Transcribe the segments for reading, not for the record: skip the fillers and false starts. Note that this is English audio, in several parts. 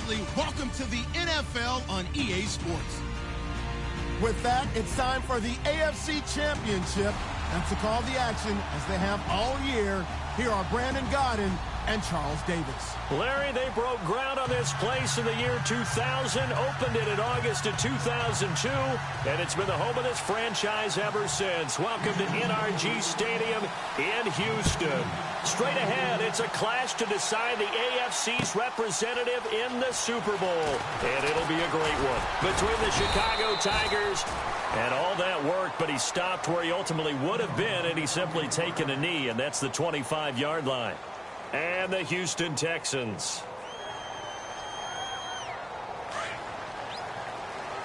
Bradley. Welcome to the NFL on EA Sports. With that, it's time for the AFC Championship. And to call the action, as they have all year, here are Brandon Gaudin and Charles Davis. Larry, they broke ground on this place in the year 2000, opened it in August of 2002, and it's been the home of this franchise ever since. Welcome to NRG Stadium in Houston. Straight ahead, it's a clash to decide the AFC's representative in the Super Bowl, and it'll be a great one between the Chicago Tigers and all that work, but he stopped where he ultimately would have been, and he's simply taken a knee, and that's the 25-yard line. And the Houston Texans.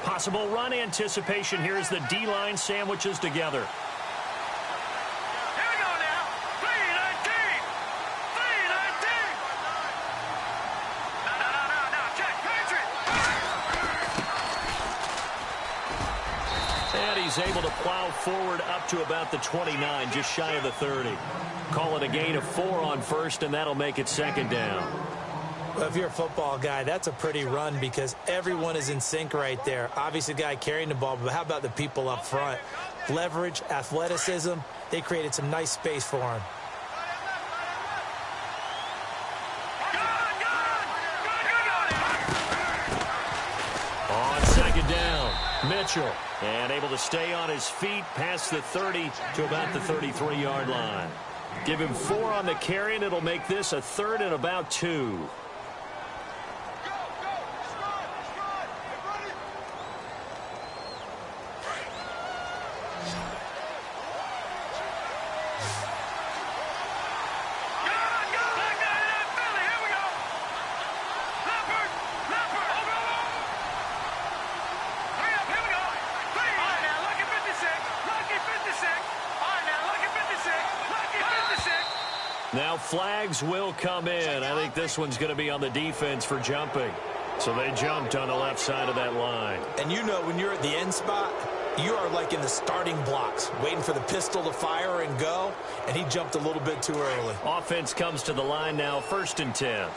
Possible run anticipation here as the D-line sandwiches together. Here we go now. 3-19. 3-19. No. Check. Patriot. And he's able to plow forward up to about the 29, just shy of the 30. Call it a gain of 4 on first, and that'll make it second down. Well, if you're a football guy, that's a pretty run because everyone is in sync right there. Obviously, the guy carrying the ball, but how about the people up front? Leverage, athleticism, they created some nice space for him. On second down, Mitchell. And able to stay on his feet past the 30 to about the 33-yard line. Give him 4 on the carry, and it'll make this a third and about 2. Now flags will come in. I think this one's going to be on the defense for jumping. So they jumped on the left side of that line. And you know when you're at the end spot, you are like in the starting blocks, waiting for the pistol to fire and go, and he jumped a little bit too early. Offense comes to the line now, 1st and 10.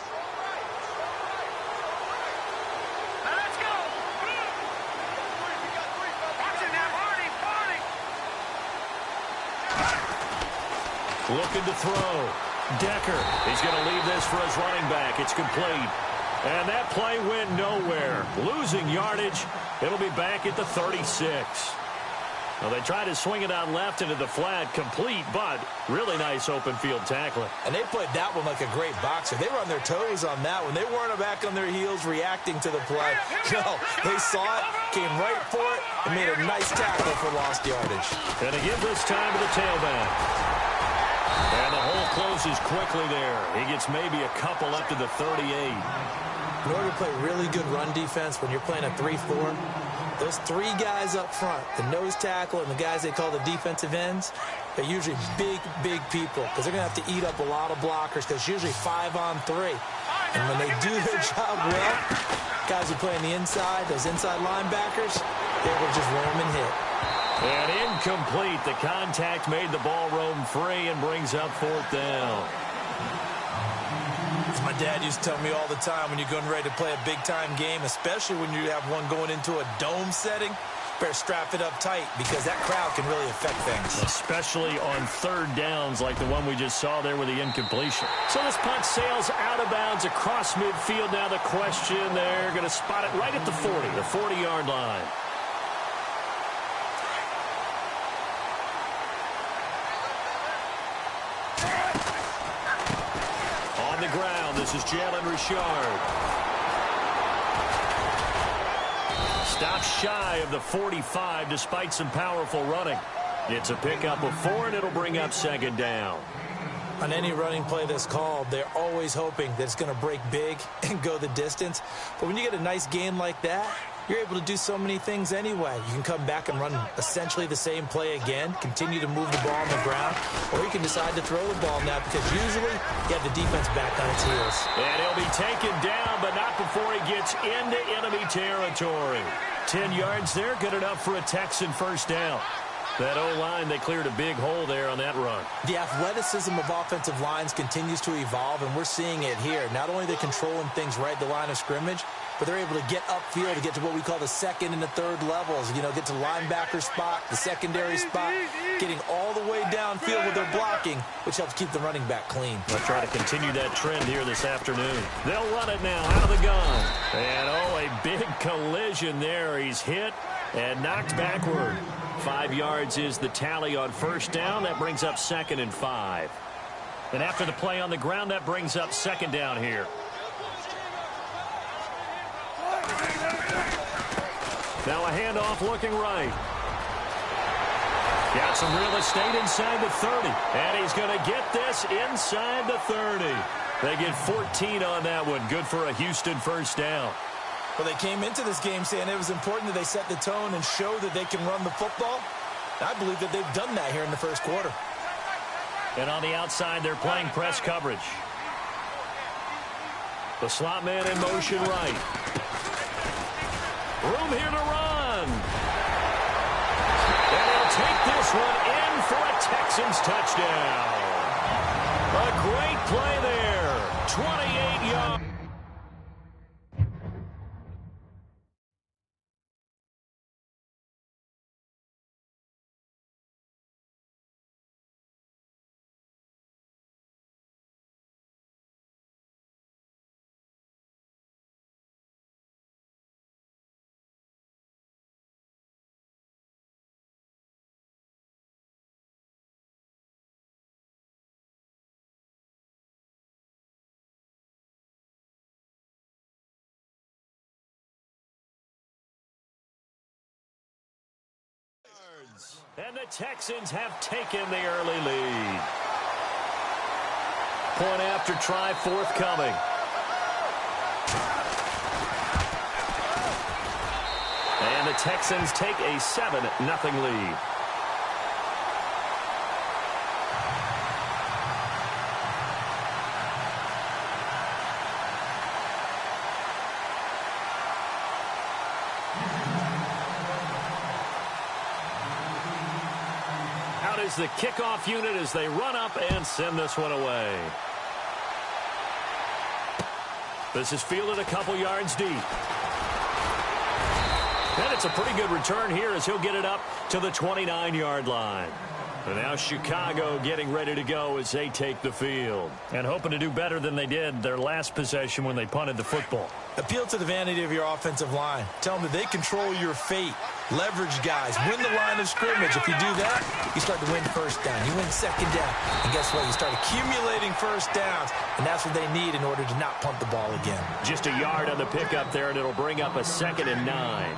Looking to throw. Decker. He's going to leave this for his running back. It's complete. And that play went nowhere. Losing yardage. It'll be back at the 36. Well, they tried to swing it out left into the flat. Complete, but really nice open field tackling. And they played that one like a great boxer. They were on their toes on that one. They weren't back on their heels reacting to the play. No, they saw it, came right for it, and made a nice tackle for lost yardage. And to give this time to the tailback. And the hole closes quickly there. He gets maybe a couple up to the 38. In order to play really good run defense when you're playing a 3-4, those 3 guys up front, the nose tackle and the guys they call the defensive ends, they're usually big people because they're going to have to eat up a lot of blockers because it's usually 5 on 3. And when they do their job well, guys who play on the inside, those inside linebackers, they will just ram and hit. And incomplete. The contact made the ball roam free and brings up 4th down. As my dad used to tell me all the time, when you're going ready to play a big-time game, especially when you have one going into a dome setting, better strap it up tight because that crowd can really affect things. Especially on 3rd downs like the one we just saw there with the incompletion. So this punt sails out of bounds across midfield. Now the question, they're going to spot it right at the 40, the 40-yard line. On the ground, this is Jalen Richard. Stops shy of the 45 despite some powerful running. It's a pickup of 4, and it'll bring up 2nd down. On any running play that's called, they're always hoping that it's going to break big and go the distance. But when you get a nice gain like that, you're able to do so many things anyway. You can come back and run essentially the same play again, continue to move the ball on the ground, or you can decide to throw the ball now because usually you have the defense back on its heels. And he'll be taken down, but not before he gets into enemy territory. 10 yards there, good enough for a Texan 1st down. That O-line, they cleared a big hole there on that run. The athleticism of offensive lines continues to evolve, and we're seeing it here. Not only are they controlling things right at the line of scrimmage, but they're able to get upfield to get to what we call the second and the third levels. You know, get to linebacker spot, the secondary spot, getting all the way downfield with their blocking, which helps keep the running back clean. They'll try to continue that trend here this afternoon. They'll run it now out of the gun. And, a big collision there. He's hit and knocked backward. 5 yards is the tally on first down. That brings up 2nd and 5. And after the play on the ground, that brings up 2nd down here. Now a handoff looking right. Got some real estate inside the 30. And he's going to get this inside the 30. They get 14 on that one. Good for a Houston first down. Well, they came into this game saying it was important that they set the tone and show that they can run the football. I believe that they've done that here in the first quarter. And on the outside, they're playing press coverage. The slot man in motion right. Room here to run. And he'll take this one in for a Texans touchdown. A great play there. 28 yards. And the Texans have taken the early lead. Point after try forthcoming. And the Texans take a 7-0 lead. Is the kickoff unit as they run up and send this one away. This is fielded a couple yards deep. And it's a pretty good return here as he'll get it up to the 29-yard line. And now Chicago getting ready to go as they take the field. And hoping to do better than they did their last possession when they punted the football. Appeal to the vanity of your offensive line. Tell them that they control your fate. Leverage guys. Win the line of scrimmage. If you do that, you start to win first down. You win second down. And guess what? You start accumulating first downs. And that's what they need in order to not punt the ball again. Just a yard on the pickup there, and it'll bring up a 2nd and 9.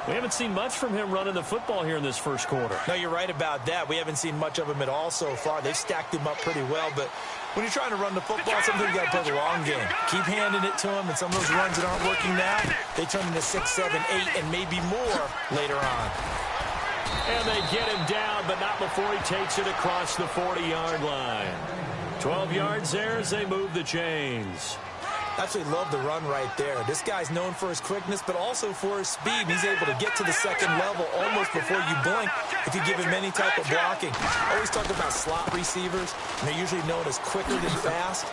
We haven't seen much from him running the football here in this first quarter. No, you're right about that. We haven't seen much of him at all so far. They've stacked him up pretty well, but when you're trying to run the football, sometimes you got to play the long game. Keep handing it to him, and some of those runs that aren't working now, they turn into 6, 7, 8, and maybe more later on. And they get him down, but not before he takes it across the 40-yard line. 12 yards there as they move the chains. Absolutely love the run right there. This guy's known for his quickness, but also for his speed. And he's able to get to the second level almost before you blink if you give him any type of blocking. Always talk about slot receivers, and they're usually known as quicker than fast.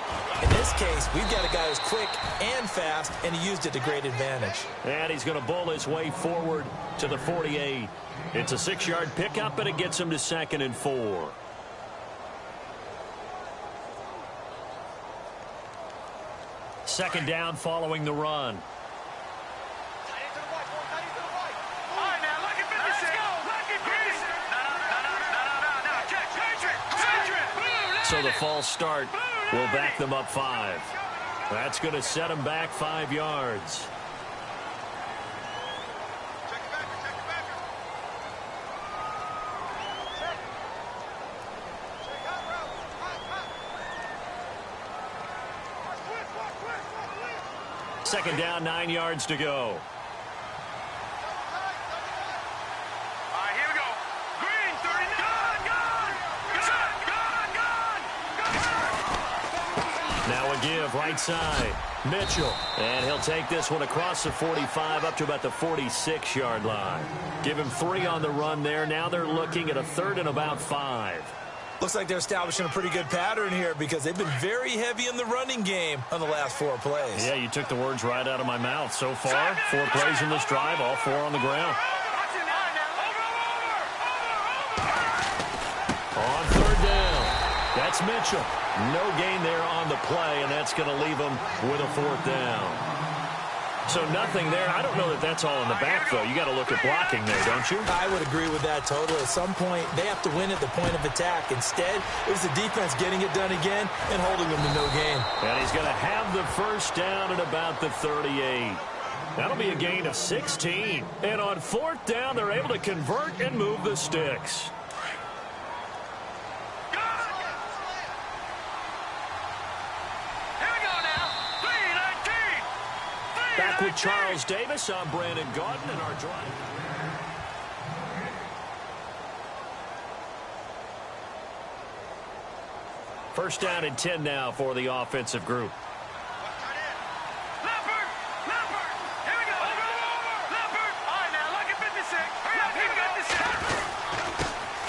In this case, we've got a guy who's quick and fast, and he used it to great advantage. And he's going to bull his way forward to the 48. It's a 6-yard pickup, and it gets him to 2nd and 4. Second down following the run. So the false start will back them up 5. That's going to set them back 5 yards. Second down, 9 yards to go. Now give right side. Mitchell. And he'll take this one across the 45 up to about the 46-yard line. Give him 3 on the run there. Now they're looking at a 3rd and about 5. Looks like they're establishing a pretty good pattern here because they've been very heavy in the running game on the last 4 plays. Yeah, you took the words right out of my mouth. So far, 4 plays in this drive, all 4 on the ground. On 3rd down, that's Mitchell. No gain there on the play, and that's going to leave them with a 4th down. So nothing there. I don't know that that's all in the back, though. You got to look at blocking there, don't you? I would agree with that totally. At some point, they have to win at the point of attack. Instead, it was the defense getting it done again and holding them to no gain. And he's going to have the 1st down at about the 38. That'll be a gain of 16. And on 4th down, they're able to convert and move the sticks. Back with Charles Davis. I'm Brandon Gaudin in our drive. First down and 10 now for the offensive group.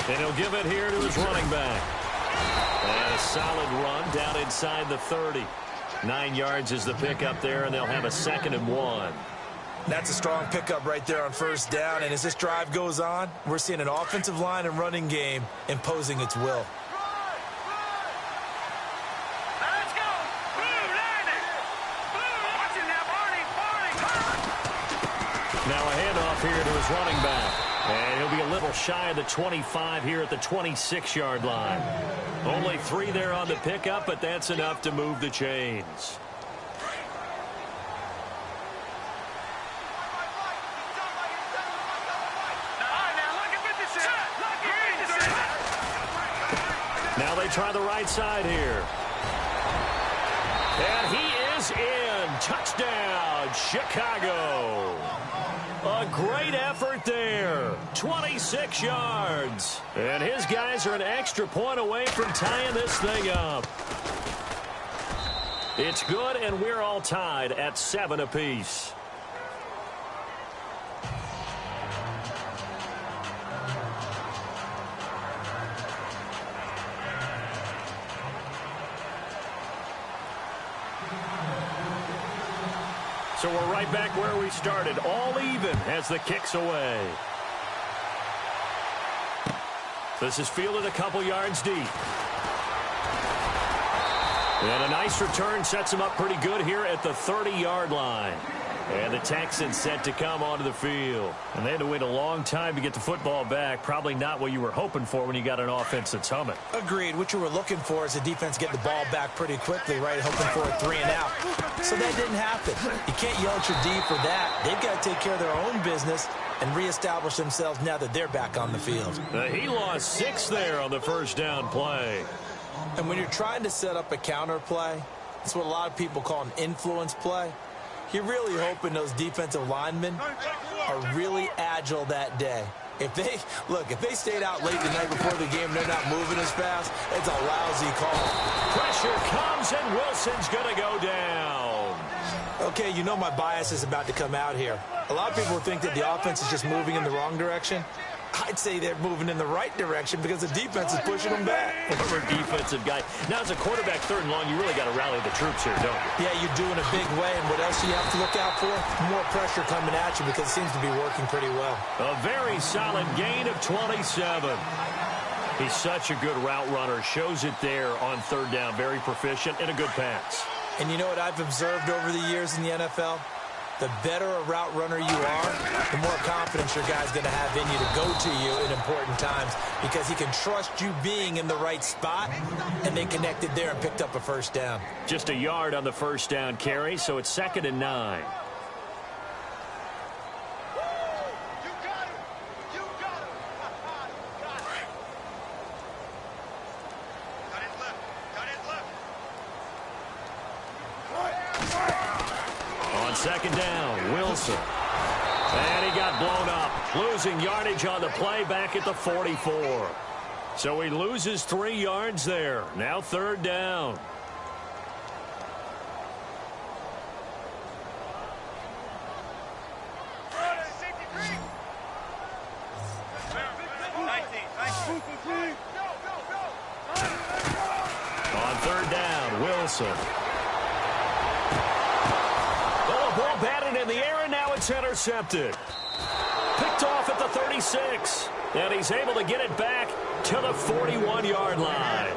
And he'll give it here to his running back. And a solid run down inside the 30. 9 yards is the pickup there, and they'll have a 2nd and 1. That's a strong pickup right there on 1st down. And as this drive goes on, we're seeing an offensive line and running game imposing its will. Let's go. Now a handoff here to his running back. And he'll be a little shy of the 25 here at the 26-yard line. Only 3 there on the pickup, but that's enough to move the chains. Now they try the right side here. And he is in. Touchdown, Chicago. A great effort there. 26 yards. And his guys are an extra point away from tying this thing up. It's good, and we're all tied at 7 apiece. So we're right back where we started, all even as the kick's away. This is fielded a couple yards deep. And a nice return sets him up pretty good here at the 30-yard line. And the Texans set to come onto the field. And they had to wait a long time to get the football back. Probably not what you were hoping for when you got an offense that's humming. Agreed. What you were looking for is the defense get the ball back pretty quickly, right? Hoping for a 3 and out. So that didn't happen. You can't yell at your D for that. They've got to take care of their own business and reestablish themselves now that they're back on the field. He lost 6 there on the 1st down play. And when you're trying to set up a counter play, it's what a lot of people call an influence play. You're really hoping those defensive linemen are really agile that day. If they stayed out late the night before the game and they're not moving as fast, it's a lousy call. Pressure comes, and Wilson's going to go down. Okay, you know my bias is about to come out here. A lot of people think that the offense is just moving in the wrong direction. I'd say they're moving in the right direction because the defense is pushing them back. Former defensive guy. Now, as a quarterback, 3rd and long, you really got to rally the troops here, don't you? Yeah, you do in a big way. And what else do you have to look out for? More pressure coming at you because it seems to be working pretty well. A very solid gain of 27. He's such a good route runner. Shows it there on 3rd down. Very proficient and a good pass. And you know what I've observed over the years in the NFL? The better a route runner you are, the more confidence your guy's going to have in you to go to you in important times because he can trust you being in the right spot, and they connected there and picked up a 1st down. Just a yard on the 1st down carry, so it's 2nd and 9. On 2nd down, Wilson. And he got blown up. Losing yardage on the play back at the 44. So he loses 3 yards there. Now 3rd down. On third down, Wilson. Oh, ball batted in the air, and now it's intercepted. Picked off at the 36. And he's able to get it back to the 41-yard line.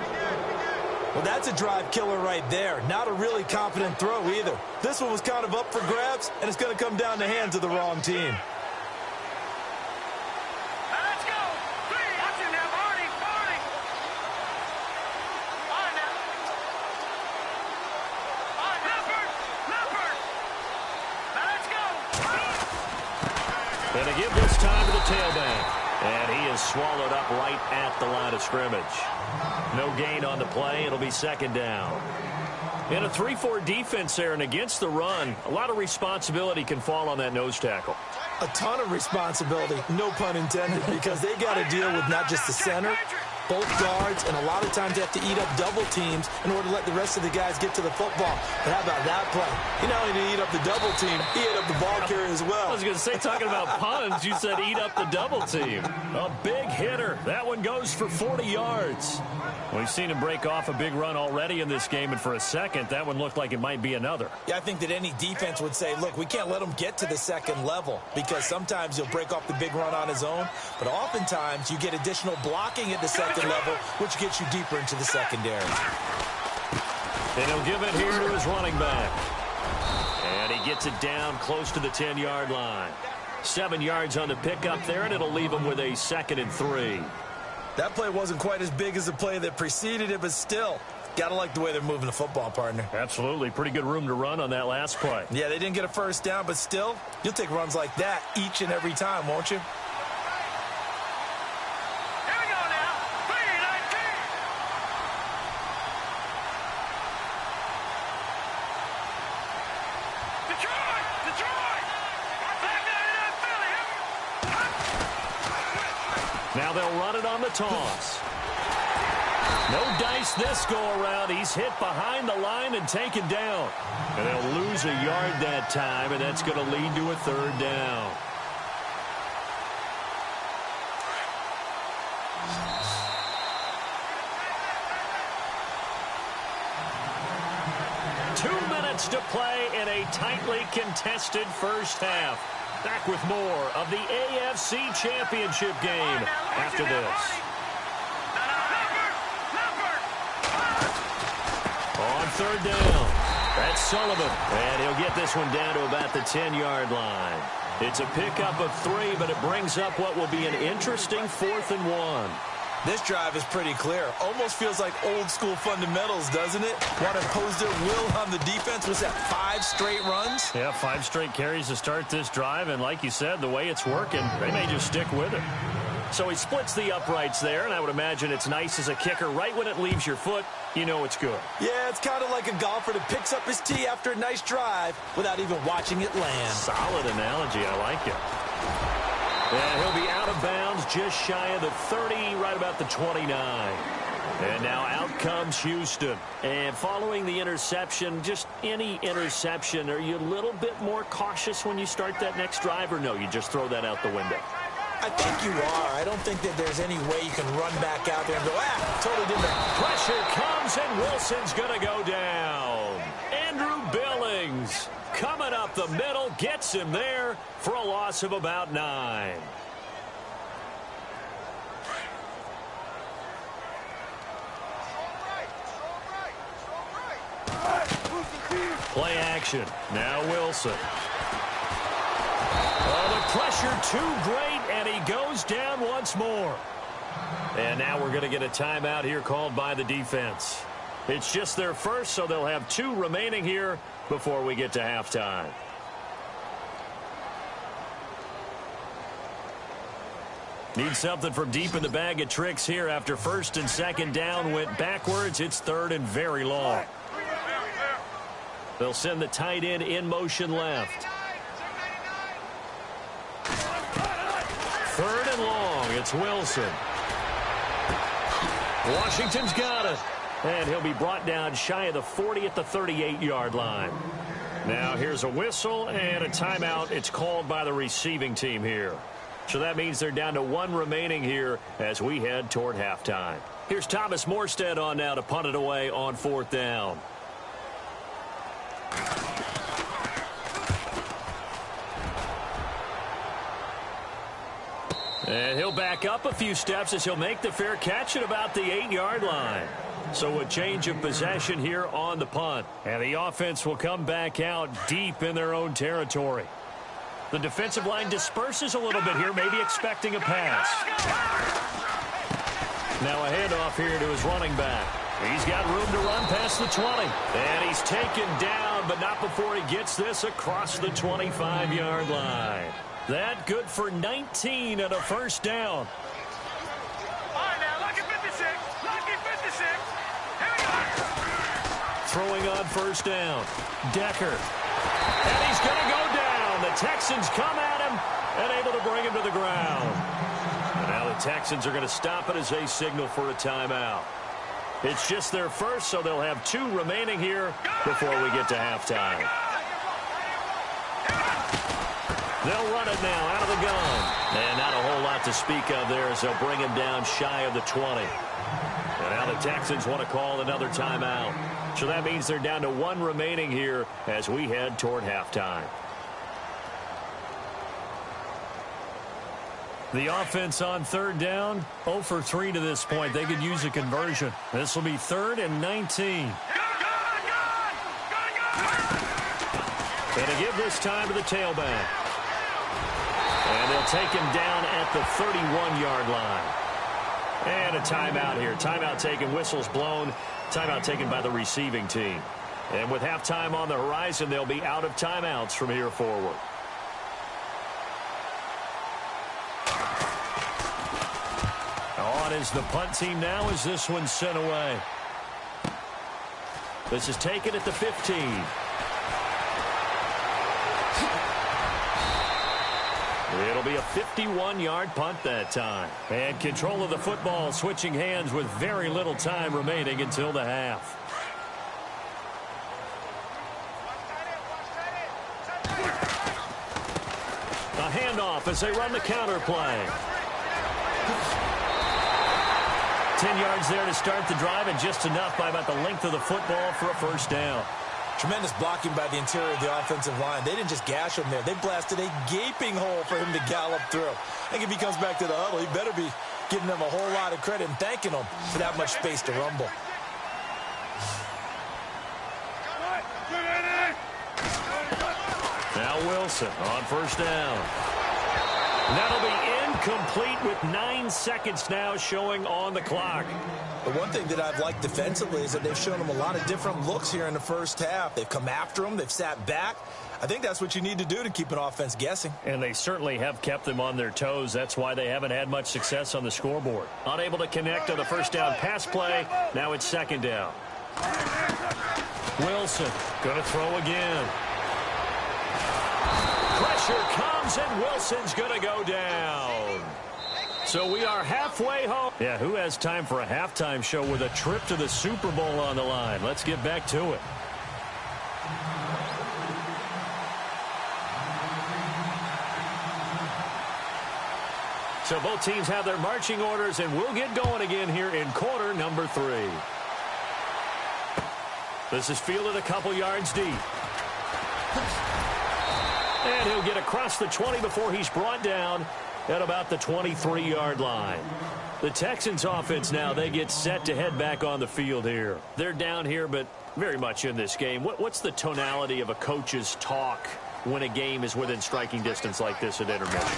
Well, that's a drive killer right there. Not a really confident throw either. This one was kind of up for grabs, and it's going to come down the hands of the wrong team. Let's go. Watch him now, Barney. On now. On, Leopard. Let's go. And to give this time to the tailback. And he is swallowed up right at the line of scrimmage. No gain on the play. It'll be second down. In a 3-4 defense there and against the run, a lot of responsibility can fall on that nose tackle. A ton of responsibility, no pun intended, because they got to deal with not just the center, both guards, and a lot of times they have to eat up double teams in order to let the rest of the guys get to the football. But how about that play? He not only did he eat up the double team, he ate up the ball carrier as well. I was going to say, talking about puns, you said eat up the double team. A big hitter. That one goes for 40 yards. We've seen him break off a big run already in this game, and for a second, that one looked like it might be another. Yeah, I think that any defense would say, look, we can't let him get to the second level, because sometimes he'll break off the big run on his own, but oftentimes you get additional blocking at the second level, which gets you deeper into the secondary. And he'll give it here to his running back. And he gets it down close to the 10-yard line. 7 yards on the pickup there, and it'll leave him with a 2nd and 3. That play wasn't quite as big as the play that preceded it, but still, got to like the way they're moving the football, partner. Absolutely. Pretty good room to run on that last play. Yeah, they didn't get a first down, but still, you'll take runs like that each and every time, won't you? Here we go now. 3-19. Detroit. Back down in Philly. Now they'll run it on the toss. No dice this go-around. He's hit behind the line and taken down. And they'll lose a yard that time, and that's going to lead to a 3rd down. To play in a tightly contested first half. Back with more of the AFC Championship game after this. On 3rd down, that's Sullivan, and he'll get this one down to about the 10-yard line. It's a pickup of 3, but it brings up what will be an interesting 4th and 1. This drive is pretty clear. Almost feels like old-school fundamentals, doesn't it? Want to impose their will on the defense. Was that 5 straight runs? Yeah, 5 straight carries to start this drive, and like you said, the way it's working, they may just stick with it. So he splits the uprights there, and I would imagine it's nice as a kicker. Right when it leaves your foot, you know it's good. Yeah, it's kind of like a golfer that picks up his tee after a nice drive without even watching it land. Solid analogy. I like it. And he'll be out of bounds just shy of the 30, right about the 29. And now out comes Houston. And following the interception, just any interception, are you a little bit more cautious when you start that next drive, or no, you just throw that out the window? I think you are. I don't think that there's any way you can run back out there and go, totally didn't. Pressure comes, and Wilson's going to go down. Andrew Billings coming up the middle, gets him there for a loss of about 9. Play action. Now Wilson. Oh, the pressure too great, and he goes down once more. And now we're going to get a timeout here called by the defense. It's just their first, so they'll have 2 remaining here before we get to halftime. Need something from deep in the bag of tricks here after 1st and 2nd down went backwards. It's 3rd and very long. They'll send the tight end in motion left. 3rd and long. It's Wilson. Washington's got it. And he'll be brought down shy of the 40 at the 38-yard line. Now here's a whistle and a timeout. It's called by the receiving team here. So that means they're down to 1 remaining here as we head toward halftime. Here's Thomas Morstead on now to punt it away on 4th down. And he'll back up a few steps as he'll make the fair catch at about the 8-yard line. So a change of possession here on the punt. And the offense will come back out deep in their own territory. The defensive line disperses a little bit here, maybe expecting a pass. Now a handoff here to his running back. He's got room to run past the 20. And he's taken down, but not before he gets this across the 25-yard line. That good for 19 and a first down. All right, now, lucky 56. Lucky 56. Here we go. Throwing on first down. Decker. And he's going to go down. The Texans come at him and able to bring him to the ground. And now the Texans are going to stop it as they signal for a timeout. It's just their first, so they'll have 2 remaining here before we get to halftime. They'll run it now out of the gun. And not a whole lot to speak of there as they'll bring him down shy of the 20. And now the Texans want to call another timeout. So that means they're down to 1 remaining here as we head toward halftime. The offense on 3rd down, 0 for 3 to this point. They could use a conversion. This will be 3rd and 19. And to give this time to the tailback. And they'll take him down at the 31-yard line. And a timeout here. Timeout taken, whistles blown. Timeout taken by the receiving team. And with halftime on the horizon, they'll be out of timeouts from here forward. On is the punt team now as this one's sent away. This is taken at the 15. It'll be a 51-yard punt that time. And control of the football switching hands with very little time remaining until the half. A handoff as they run the counter play. 10 yards there to start the drive, and just enough by about the length of the football for a first down. Tremendous blocking by the interior of the offensive line. They didn't just gash him there. They blasted a gaping hole for him to gallop through. I think if he comes back to the huddle, he better be giving them a whole lot of credit and thanking them for that much space to rumble. Now Wilson on first down. That'll be incomplete with 9 seconds now showing on the clock. The one thing that I've liked defensively is that they've shown them a lot of different looks here in the first half. They've come after them. They've sat back. I think that's what you need to do to keep an offense guessing. And they certainly have kept them on their toes. That's why they haven't had much success on the scoreboard. Unable to connect on the first down pass play. Now it's second down. Wilson going to throw again. Pressure comes, and Wilson's going to go down. So we are halfway home. Yeah, who has time for a halftime show with a trip to the Super Bowl on the line? Let's get back to it. So both teams have their marching orders, and we'll get going again here in quarter number 3. This is fielded a couple yards deep. And he'll get across the 20 before he's brought down at about the 23-yard line. The Texans offense now, they get set to head back on the field here. They're down here, but very much in this game. What's the tonality of a coach's talk when a game is within striking distance like this at intermission?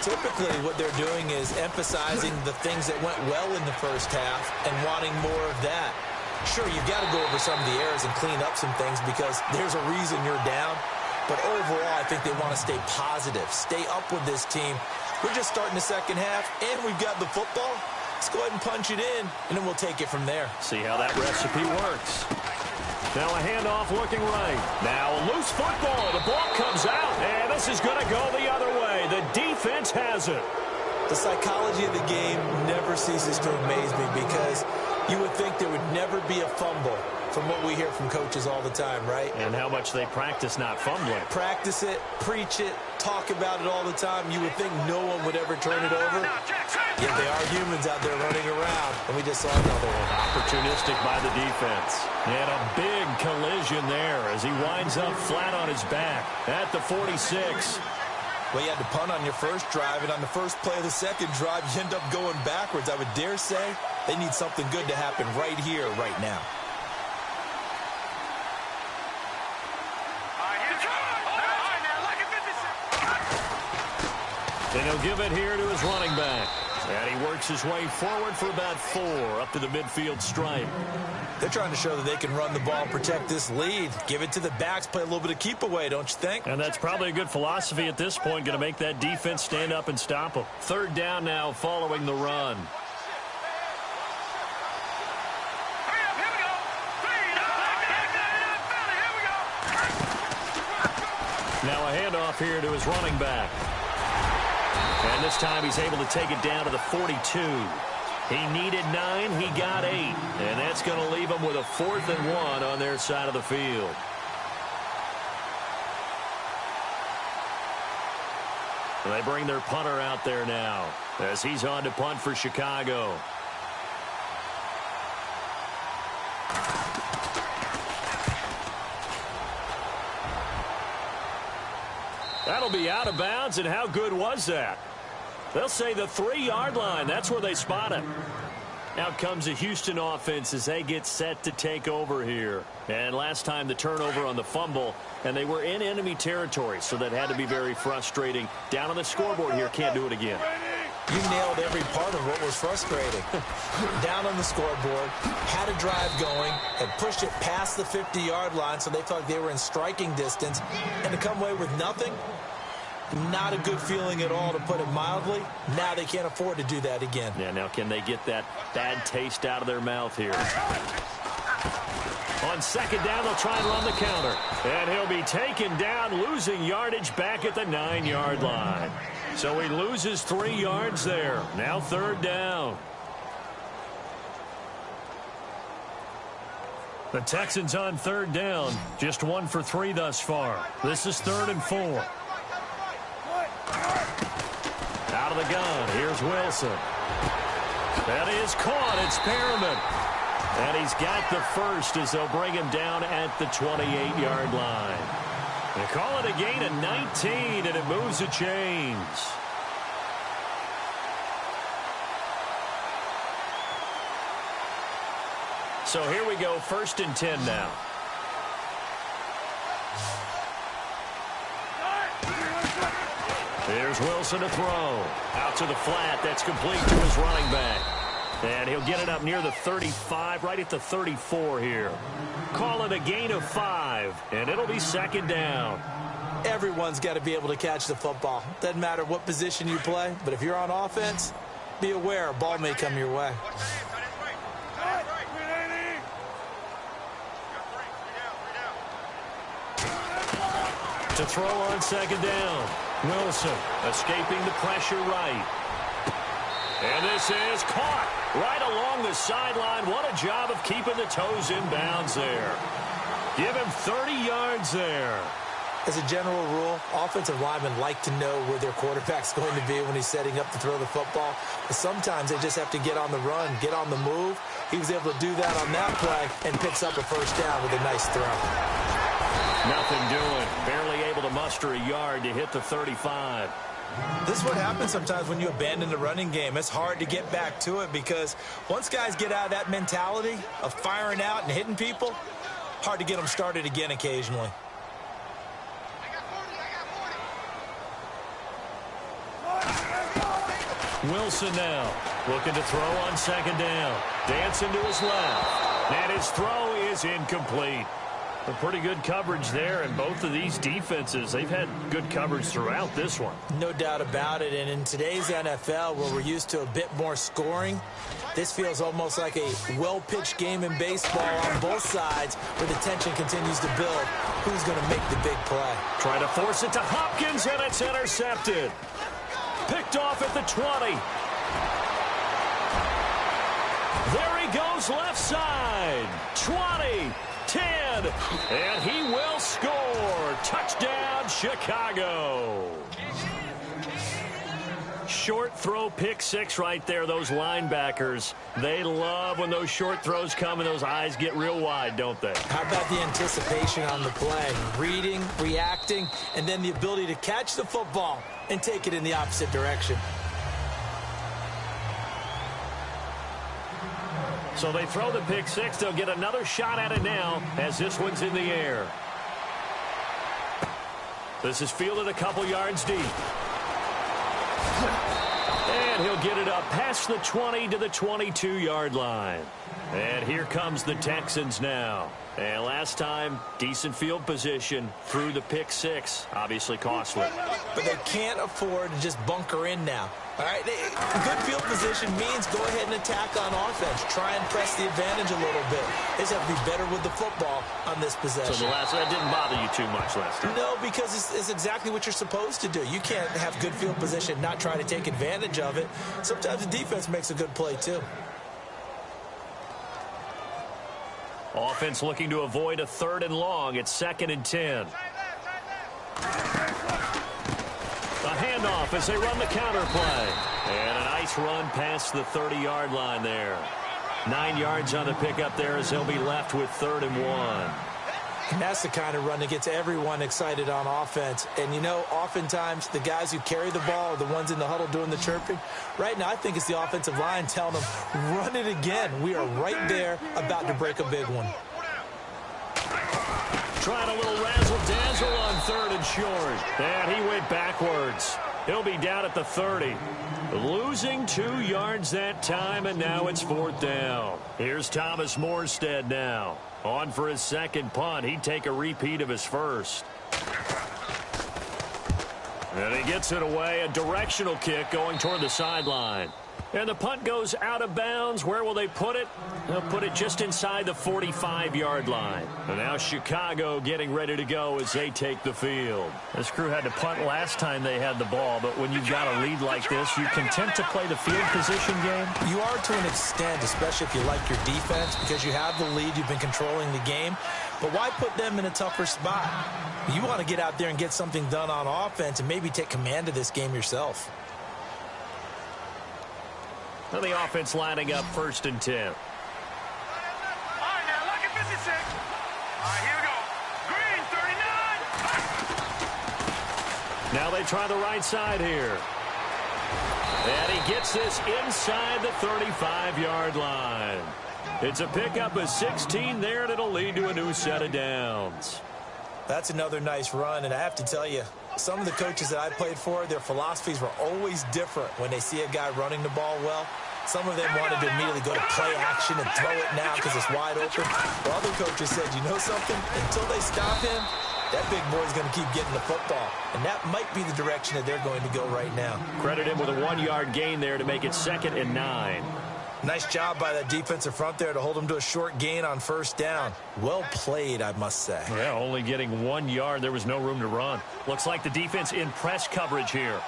Typically, what they're doing is emphasizing the things that went well in the first half and wanting more of that. Sure, you've got to go over some of the errors and clean up some things because there's a reason you're down. But overall, I think they want to stay positive, stay up with this team. We're just starting the second half, and we've got the football. Let's go ahead and punch it in, and then we'll take it from there. See how that recipe works. Now a handoff looking right. Now a loose football. The ball comes out, and this is going to go the other way. The defense has it. The psychology of the game never ceases to amaze me because you would think there would never be a fumble from what we hear from coaches all the time, right? And how much they practice not fumbling. Practice it, preach it, talk about it all the time. You would think no one would ever turn it over. Yet they are humans out there running around, and we just saw another one. Opportunistic by the defense. And a big collision there as he winds up flat on his back at the 46. Well, you had to punt on your first drive, and on the first play of the second drive, you end up going backwards. I would dare say they need something good to happen right here, right now. And he'll give it here to his running back. And he works his way forward for about 4 up to the midfield stripe. They're trying to show that they can run the ball and protect this lead. Give it to the backs, play a little bit of keep away, don't you think? And that's probably a good philosophy at this point, going to make that defense stand up and stop them. 3rd down now following the run. Now a handoff here to his running back. And this time he's able to take it down to the 42. He needed 9, he got 8. And that's going to leave him with a 4th and 1 on their side of the field. And they bring their punter out there now as he's on to punt for Chicago. That'll be out of bounds, and how good was that? They'll say the 3-yard line. That's where they spot it. Out comes the Houston offense as they get set to take over here. And last time the turnover on the fumble, and they were in enemy territory, so that had to be very frustrating. Down on the scoreboard here, can't do it again. You nailed every part of what was frustrating. Down on the scoreboard, had a drive going, and pushed it past the 50-yard line, so they thought they were in striking distance, and to come away with nothing, not a good feeling at all, to put it mildly. Now they can't afford to do that again. Yeah, now can they get that bad taste out of their mouth here? On 2nd down, they'll try and run the counter. And he'll be taken down, losing yardage back at the 9-yard line. So he loses 3 yards there. Now 3rd down. The Texans on 3rd down. Just 1 for 3 thus far. This is 3rd and 4. Out of the gun, here's Wilson. That is caught, it's Perriman. And he's got the first as they'll bring him down at the 28-yard line. They call it a gain of 19, and it moves the chains. So here we go, 1st and 10 now. Here's Wilson to throw. Out to the flat. That's complete to his running back. And he'll get it up near the 35, right at the 34 here. Call it a gain of 5, and it'll be 2nd down. Everyone's got to be able to catch the football. Doesn't matter what position you play, but if you're on offense, be aware a ball may come your way. To throw on 2nd down. Wilson escaping the pressure right. And this is caught right along the sideline. What a job of keeping the toes in bounds there. Give him 30 yards there. As a general rule, offensive linemen like to know where their quarterback's going to be when he's setting up to throw the football. But sometimes they just have to get on the run, get on the move. He was able to do that on that play and picks up a 1st down with a nice throw. Nothing doing. Barely able to muster a yard to hit the 35. This is what happens sometimes when you abandon the running game. It's hard to get back to it because once guys get out of that mentality of firing out and hitting people, hard to get them started again occasionally. Wilson now looking to throw on 2nd down. Dancing to his left. And his throw is incomplete. A pretty good coverage there, and both of these defenses, they've had good coverage throughout this one. No doubt about it, and in today's NFL, where we're used to a bit more scoring, this feels almost like a well-pitched game in baseball on both sides, where the tension continues to build. Who's going to make the big play? Trying to force it to Hopkins, and it's intercepted. Picked off at the 20. There he goes left side. 20. 10, and he will score. Touchdown, Chicago. Short throw pick six right there. Those linebackers, they love when those short throws come and those eyes get real wide, don't they? How about the anticipation on the play? Reading, reacting, and then the ability to catch the football and take it in the opposite direction. So they throw the pick six. They'll get another shot at it now as this one's in the air. This is fielded a couple yards deep. And he'll get it up past the 20 to the 22-yard line. And here comes the Texans now. And last time, decent field position through the pick six. Obviously costly. But they can't afford to just bunker in now. All right, good field position means go ahead and attack on offense. Try and press the advantage a little bit. They just have to be better with the football on this possession. So that didn't bother you too much last time? No, because it's exactly what you're supposed to do. You can't have good field position, not try to take advantage of it. Sometimes the defense makes a good play, too. Offense looking to avoid a 3rd and long. It's 2nd and 10. The handoff as they run the counter play. And a nice run past the 30-yard line there. 9 yards on the pickup there as they'll be left with 3rd and 1. And that's the kind of run that gets everyone excited on offense. And, you know, oftentimes the guys who carry the ball are the ones in the huddle doing the chirping. Right now, I think it's the offensive line telling them, run it again. We are right there about to break a big one. Trying a little razzle-dazzle on 3rd and short. And he went backwards. He'll be down at the 30. Losing 2 yards that time, and now it's 4th down. Here's Thomas Morstead now. On for his 2nd punt. He'd take a repeat of his 1st. And he gets it away. A directional kick going toward the sideline. And the punt goes out of bounds. Where will they put it? They'll put it just inside the 45-yard line. And now Chicago getting ready to go as they take the field. This crew had to punt last time they had the ball, but when you've got a lead like this, you content to play the field position game? You are to an extent, especially if you like your defense, because you have the lead, you've been controlling the game. But why put them in a tougher spot? You want to get out there and get something done on offense and maybe take command of this game yourself. And the offense lining up 1st and 10. All right, now, lucky 56. All right, here we go. Green, 39. Now they try the right side here. And he gets this inside the 35-yard line. It's a pickup of 16 there, and it'll lead to a new set of downs. That's another nice run, and I have to tell you, some of the coaches that I played for, their philosophies were always different when they see a guy running the ball well. Some of them wanted to immediately go to play action and throw it now because it's wide open. While other coaches said, you know something? Until they stop him, that big boy's going to keep getting the football. And that might be the direction that they're going to go right now. Credit him with a 1-yard gain there to make it 2nd and 9. Nice job by that defensive front there to hold him to a short gain on 1st down. Well played, I must say. Yeah, only getting 1 yard. There was no room to run. Looks like the defense in press coverage here. All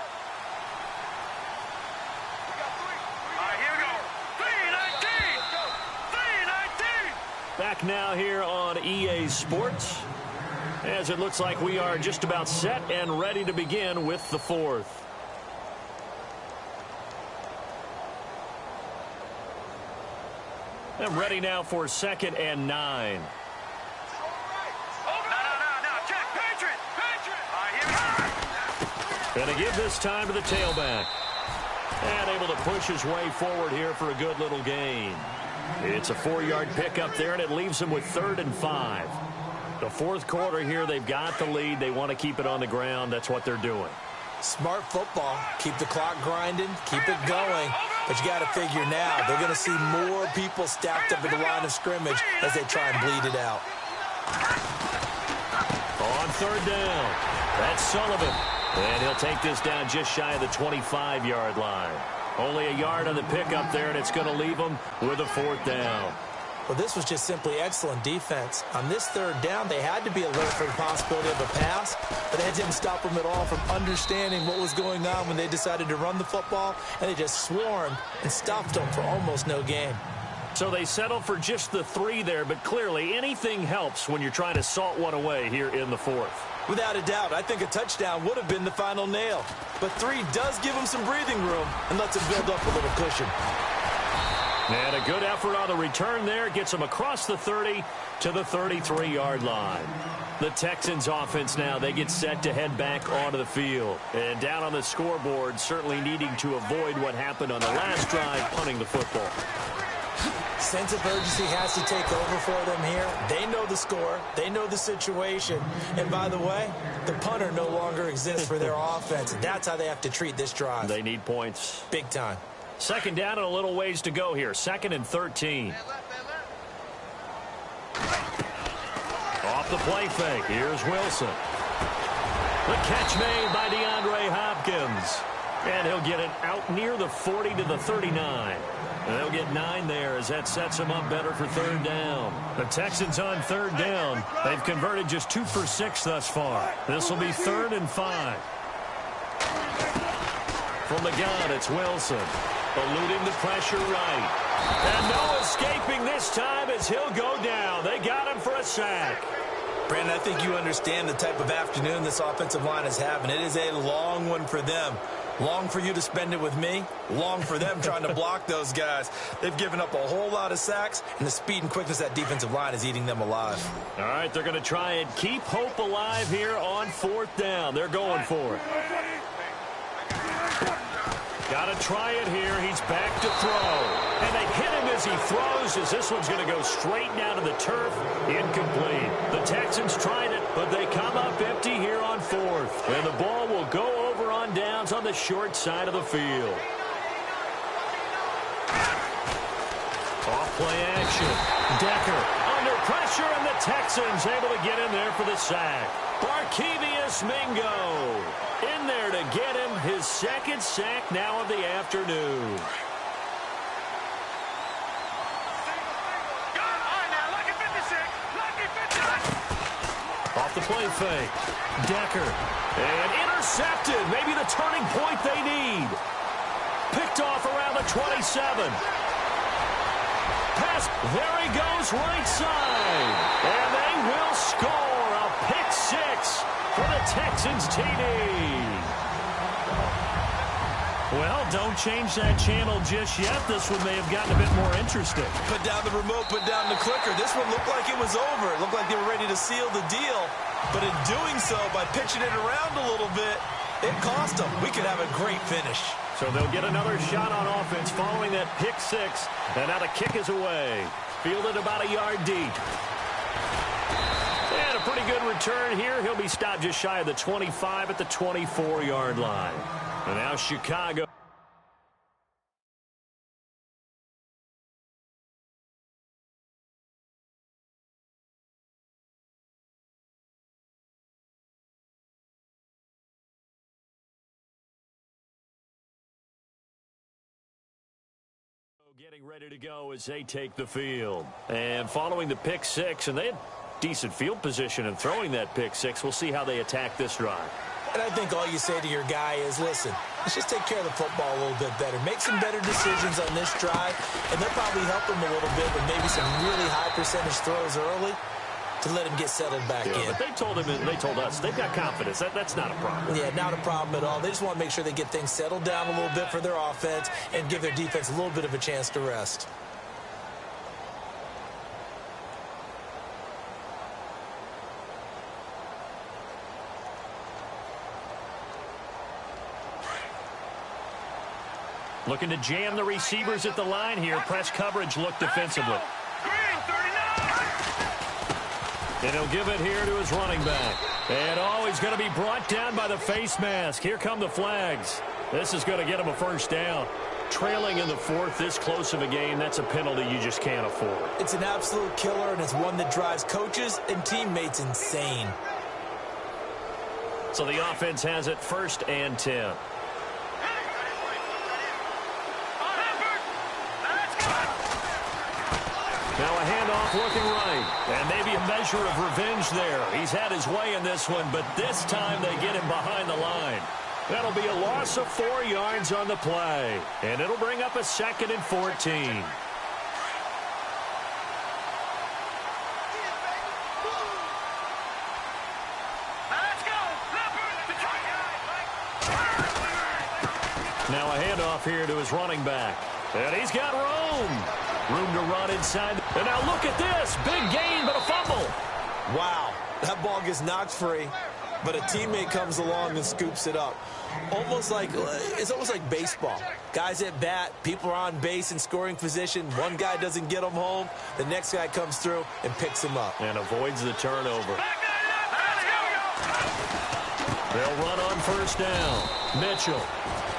right, here we go. 319. 319. Back now here on EA Sports, as it looks like we are just about set and ready to begin with the 4th. And ready now for 2nd and 9. No, check. Patriot. All right, here we go. Going to give this time to the tailback. And able to push his way forward here for a good little gain. It's a 4-yard pickup there, and it leaves him with 3rd and 5. The 4th quarter here, they've got the lead. They want to keep it on the ground. That's what they're doing. Smart football. Keep the clock grinding. Keep it going. But you got to figure now, they're going to see more people stacked up at the line of scrimmage as they try and bleed it out. On 3rd down, that's Sullivan. And he'll take this down just shy of the 25-yard line. Only a yard on the pickup there, and it's going to leave them with a 4th down. Well, this was just simply excellent defense. On this 3rd down, they had to be alert for the possibility of a pass, but that didn't stop them at all from understanding what was going on when they decided to run the football, and they just swarmed and stopped them for almost no gain. So they settle for just the 3 there, but clearly anything helps when you're trying to salt one away here in the 4th. Without a doubt, I think a touchdown would have been the final nail. But 3 does give him some breathing room and lets him build up a little cushion. And a good effort on the return there. Gets him across the 30 to the 33-yard line. The Texans offense now, they get set to head back onto the field. And down on the scoreboard, certainly needing to avoid what happened on the last drive, punting the football. Sense of urgency has to take over for them here. They know the score. They know the situation. And by the way, the punter no longer exists for their offense. That's how they have to treat this drive. They need points. Big time. Second down and a little ways to go here. 2nd and 13. Off the play fake. Here's Wilson. The catch made by DeAndre Hopkins. And he'll get it out near the 40 to the 39. And they'll get 9 there as that sets them up better for 3rd down. The Texans on 3rd down. They've converted just 2 for 6 thus far. This will be 3rd and 5. From the gun, it's Wilson. Eluding the pressure right. And no escaping this time as he'll go down. They got him for a sack. Brandon, I think you understand the type of afternoon this offensive line is having. It is a long one for them. Long for you to spend it with me. Long for them trying to block those guys. They've given up a whole lot of sacks, and the speed and quickness of that defensive line is eating them alive. All right, they're going to try and keep hope alive here on 4th down. They're going for it. Got to try it here. He's back to throw. And they hit him as he throws, as this one's going to go straight down to the turf. Incomplete. The Texans tried it, but they come up empty here on 4th. And the ball will go over on downs on the short side of the field. Off play action. Decker under pressure, and the Texans able to get in there for the sack. Barkevius Mingo in there to get him his 2nd sack now of the afternoon. Off the play fake. Decker. And intercepted. Maybe the turning point they need. Picked off around the 27. Pass. There he goes right side. And they will score a pick 6 for the Texans TD. Well, don't change that channel just yet. This one may have gotten a bit more interesting. Put down the remote, put down the clicker. This one looked like it was over. It looked like they were ready to seal the deal. But in doing so, by pitching it around a little bit, it cost them. We could have a great finish. So they'll get another shot on offense following that pick 6. And now the kick is away. Fielded about a yard deep. And a pretty good return here. He'll be stopped just shy of the 25 at the 24-yard line. And now Chicago. Getting ready to go as they take the field. And following the pick 6, and they had decent field position in throwing that pick 6. We'll see how they attack this drive. And I think all you say to your guy is, listen, let's just take care of the football a little bit better. Make some better decisions on this drive, and they'll probably help him a little bit with maybe some really high percentage throws early to let him get settled back in. But they told him, and they told us, they've got confidence. That's not a problem. Yeah, not a problem at all. They just want to make sure they get things settled down a little bit for their offense and give their defense a little bit of a chance to rest. Looking to jam the receivers at the line here. Press coverage look defensively. And he'll give it here to his running back. And he's going to be brought down by the face mask. Here come the flags. This is going to get him a 1st down. Trailing in the 4th, this close of a game, that's a penalty you just can't afford. It's an absolute killer, and it's one that drives coaches and teammates insane. So the offense has it 1st and 10. Now a handoff looking right. And maybe a measure of revenge there. He's had his way in this one, but this time they get him behind the line. That'll be a loss of 4 yards on the play. And it'll bring up a 2nd and 14. Now a handoff here to his running back. And he's got room to run inside. And now look at this. Big gain, but a fumble. Wow, that ball gets knocked free, but a teammate comes along and scoops it up. It's almost like baseball. Guys at bat, people are on base in scoring position. One guy doesn't get him home. The next guy comes through and picks him up. And avoids the turnover. They'll run on first down. Mitchell.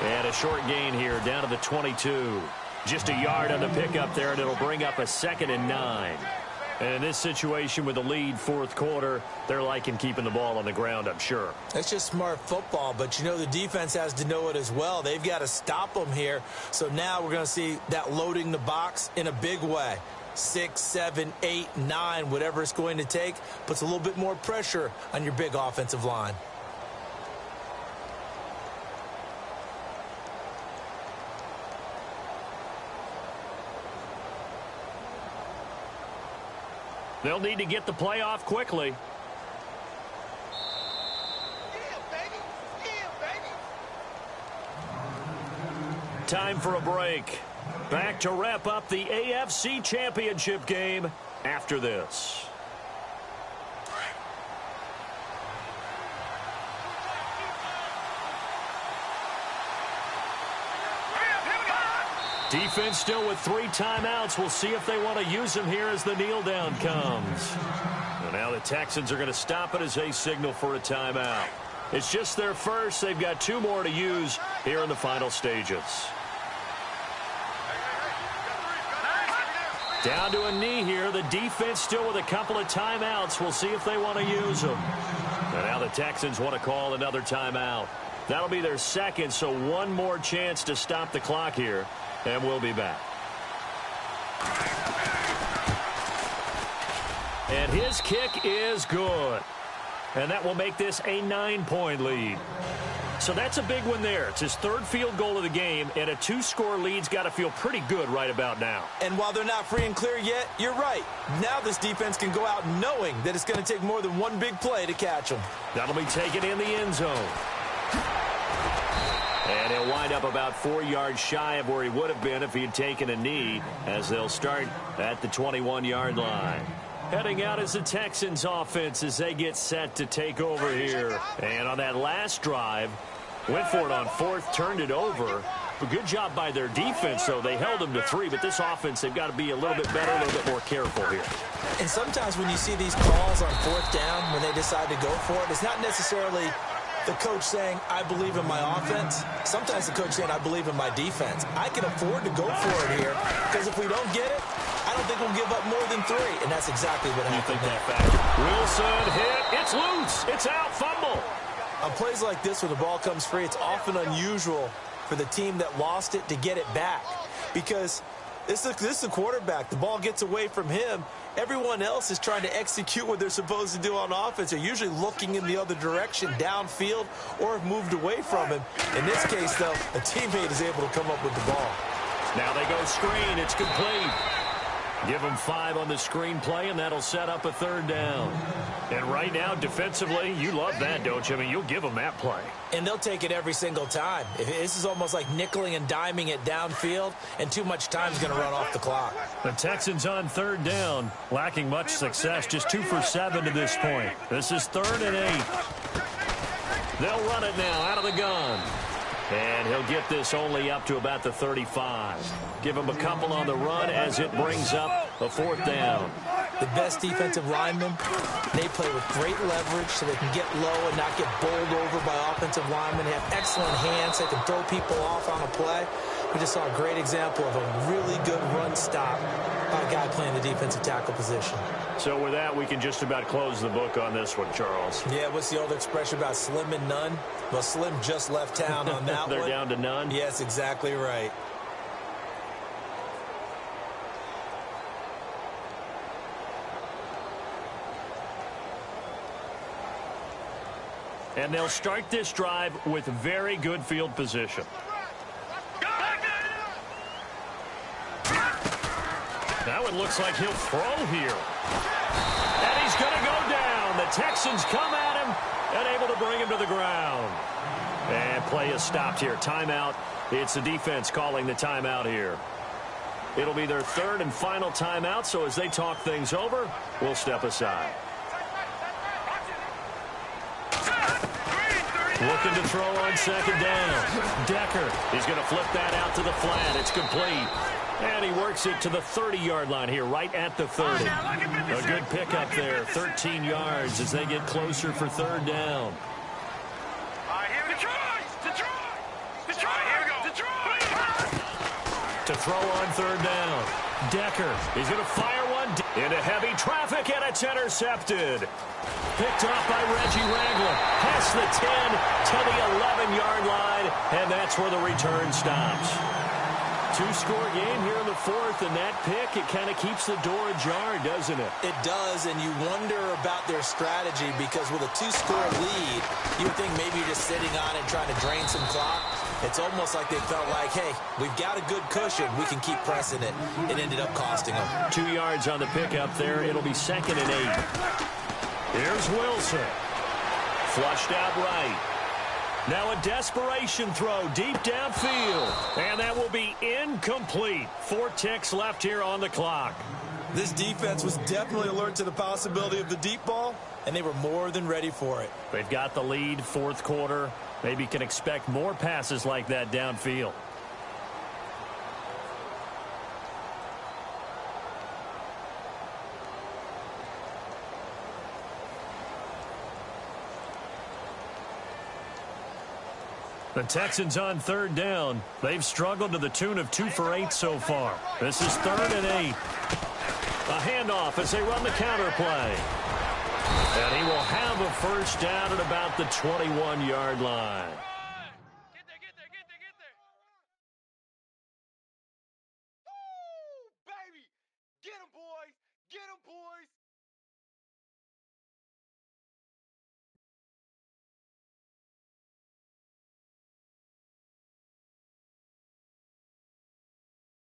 And a short gain here down to the 22. Just a yard on the pickup there, and it'll bring up a 2nd and 9. And in this situation with the lead fourth quarter, they're liking keeping the ball on the ground, I'm sure. That's just smart football, but you know the defense has to know it as well. They've got to stop them here. So now we're going to see that loading the box in a big way. 6, 7, 8, 9, whatever it's going to take, puts a little bit more pressure on your big offensive line. They'll need to get the play off quickly. Time for a break. Back to wrap up the AFC Championship game after this. Defense still with 3 timeouts. We'll see if they want to use them here as the kneel down comes. And now the Texans are going to stop it as they signal for a timeout. It's just their first. They've got 2 more to use here in the final stages. Down to a knee here. The defense still with a couple of timeouts. We'll see if they want to use them. And now the Texans want to call another timeout. That'll be their 2nd, so 1 more chance to stop the clock here. And we'll be back. And his kick is good. And that will make this a 9-point lead. So that's a big one there. It's his 3rd field goal of the game, and a 2-score lead's got to feel pretty good right about now. And while they're not free and clear yet, you're right. Now this defense can go out knowing that it's going to take more than 1 big play to catch them. That'll be taken in the end zone. And he'll wind up about 4 yards shy of where he would have been if he had taken a knee, as they'll start at the 21-yard line. Heading out is the Texans offense as they get set to take over here. And on that last drive, went for it on 4th, turned it over. A good job by their defense, though. They held them to 3, but this offense, they've got to be a little bit better, a little bit more careful here. And sometimes when you see these calls on 4th down, when they decide to go for it, it's not necessarily the coach saying, I believe in my offense. Sometimes the coach saying, I believe in my defense. I can afford to go for it here, because if we don't get it, I don't think we'll give up more than 3. And that's exactly what happened there. Wilson hit. It's loose. It's out. Fumble. On plays like this where the ball comes free, it's often unusual for the team that lost it to get it back, because this is the quarterback. The ball gets away from him. Everyone else is trying to execute what they're supposed to do on offense. They're usually looking in the other direction, downfield, or have moved away from him. In this case, though, a teammate is able to come up with the ball. Now they go screen. It's complete. Give them 5 on the screen play, and that'll set up a 3rd down. And right now, defensively, you love that, don't you? I mean, you'll give them that play. And they'll take it every single time. This is almost like nickeling and diming it downfield, and too much time is going to run off the clock. The Texans on 3rd down, lacking much success, just 2 for 7 to this point. This is 3rd and 8. They'll run it now out of the gun. And he'll get this only up to about the 35. Give him a couple on the run as it brings up a 4th down. The best defensive linemen, they play with great leverage so they can get low and not get bowled over by offensive linemen. They have excellent hands. They can throw people off on a play. We just saw a great example of a really good run stop by a guy playing the defensive tackle position. So with that, we can just about close the book on this one, Charles. Yeah, what's the old expression about slim and none? Well, Slim just left town on that They're one. down to none? Yes, exactly right. And they'll start this drive with very good field position. Now it looks like he'll throw here. And he's going to go down. The Texans come at him and able to bring him to the ground. And play is stopped here. Timeout It's the defense calling the timeout here. It'll be their third and final timeout, so as they talk things over, we'll step aside. Looking to throw on second down. Decker is going to flip that out to the flat. It's complete. And he works it to the 30-yard line here, right at the 30. A good pickup there, 13 yards as they get closer for third down. To throw on third down. Decker is going to fire one into heavy traffic, and it's intercepted. Picked off by Reggie Ragland. Past the 10 to the 11-yard line, and that's where the return stops. Two-score game here in the fourth, and that pick, it kind of keeps the door ajar, doesn't it? It does, and you wonder about their strategy because with a two-score lead, you would think maybe you're just sitting on it trying to drain some clock. It's almost like they felt like, hey, we've got a good cushion. We can keep pressing it. It ended up costing them. 2 yards on the pickup there. It'll be 2nd and 8. Here's Wilson. Flushed out right. Now a desperation throw deep downfield. And that will be incomplete. 4 ticks left here on the clock. This defense was definitely alert to the possibility of the deep ball, and they were more than ready for it. They've got the lead, fourth quarter. Maybe can expect more passes like that downfield. The Texans on third down. They've struggled to the tune of 2 for 8 so far. This is 3rd and 8. A handoff as they run the counter play. And he will have a first down at about the 21-yard line. Get there. Woo, baby. Get him, boys.